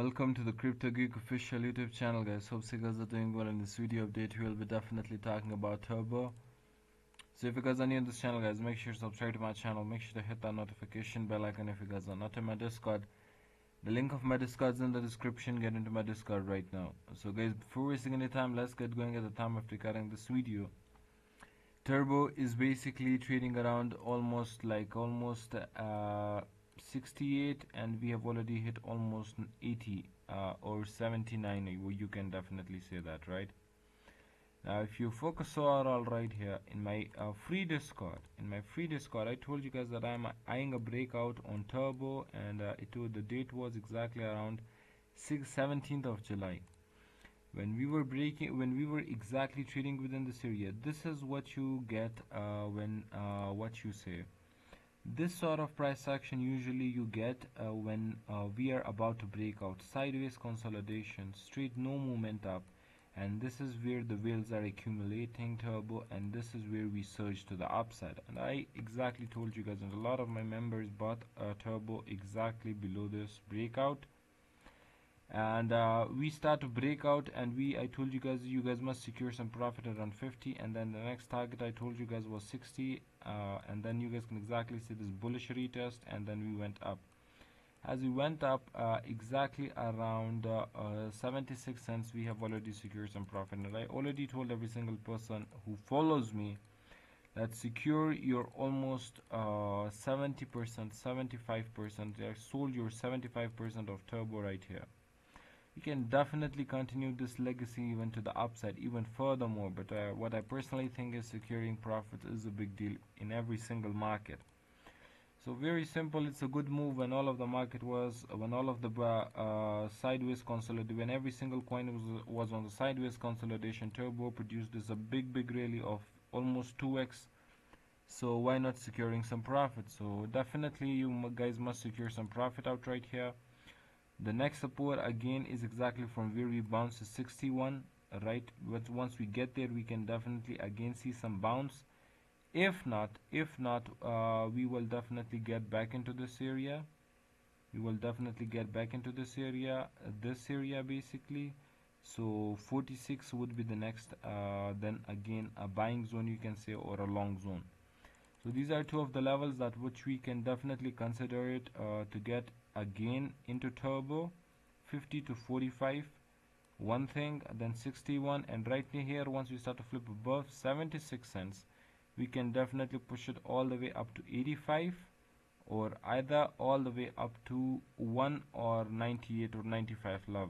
Welcome to the Crypto Geek official YouTube channel, guys. Hope you guys are doing well. In this video update, we will be definitely talking about Turbo. So if you guys are new in this channel, guys, make sure to subscribe to my channel. Make sure to hit that notification bell icon if you guys are not in my Discord. The link of my Discord is in the description. Get into my Discord right now. So guys, before wasting any time, let's get going at the time of recording this video. Turbo is basically trading around almost 68, and we have already hit almost 80 or 79. You can definitely say that, right? Now if you focus all right here in my free Discord, I told you guys that I'm eyeing a breakout on Turbo, and the date was exactly around 17th of July. When we were exactly trading within this area. This is what you get when this sort of price action usually you get when we are about to break out sideways consolidation, straight no movement up, and this is where the whales are accumulating Turbo, and this is where we surge to the upside. And I exactly told you guys, and a lot of my members bought Turbo exactly below this breakout, and we start to break out, and I told you guys must secure some profit around 50, and then the next target I told you guys was 60, and then you guys can exactly see this bullish retest, and then we went up. As we went up exactly around 76 cents, we have already secured some profit. And I already told every single person who follows me that secure your almost 70%, 75%. I sold your 75% of Turbo right here. You can definitely continue this legacy even to the upside, even furthermore, but what I personally think is securing profits is a big deal in every single market. So very simple, it's a good move when all of the market was, when all of the sideways consolidation, when every single coin was on the sideways consolidation, Turbo produced this a big rally of almost 2x. So why not securing some profit? So definitely you guys must secure some profit out right here. The next support again is exactly from where we bounced to 61, right? But once we get there, we can definitely again see some bounce. If not, we will definitely get back into this area. This area basically. So 46 would be the next, then again a buying zone you can say, or a long zone. So these are two of the levels that which we can definitely consider it to get again into Turbo. 50 to 45, one thing, then 61, and right near here, once we start to flip above 76 cents, we can definitely push it all the way up to 85, or either all the way up to 1 or 98 or 95 level.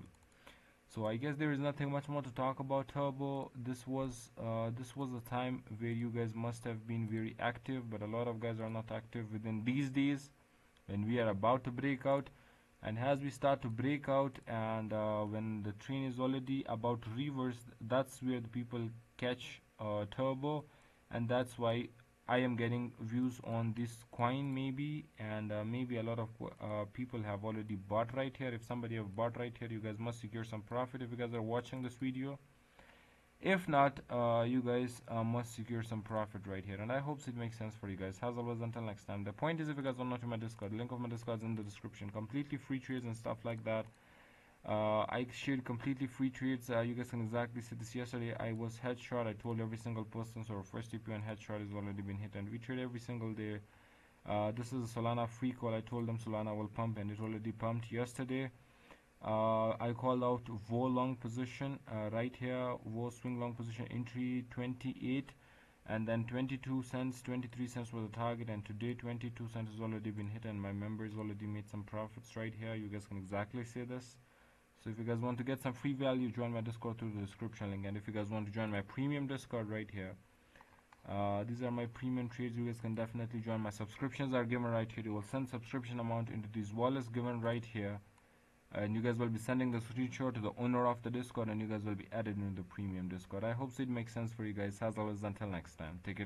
So I guess there is nothing much more to talk about Turbo. This was a time where you guys must have been very active, but a lot of guys are not active within these days when we are about to break out. And as we start to break out, and when the train is already about to reverse, that's where the people catch Turbo, and that's why I am getting views on this coin maybe, and maybe a lot of people have already bought right here. If somebody have bought right here, you guys must secure some profit if you guys are watching this video. If not, you guys must secure some profit right here, and I hope it makes sense for you guys. As always, until next time. The point is, if you guys are not in my Discord, the link of my Discord is in the description. Completely free trades and stuff like that. I shared completely free trades. You guys can exactly see this. Yesterday I was headshot. I told every single person, so our first TP on headshot has already been hit, and we trade every single day. This is a Solana free call. I told them Solana will pump, and it already pumped yesterday. I called out Vo long position right here, Vo swing long position entry 28, and then 22 cents, 23 cents was the target, and today 22 cents has already been hit, and my members already made some profits right here. You guys can exactly see this. So if you guys want to get some free value, join my Discord through the description link, and if you guys want to join my premium Discord right here, these are my premium trades. You guys can definitely join. My subscriptions are given right here. You will send subscription amount into these wallets given right here, and you guys will be sending the screenshot to the owner of the Discord, and you guys will be added into the premium Discord. I hope it makes sense for you guys. As always, until next time, take care.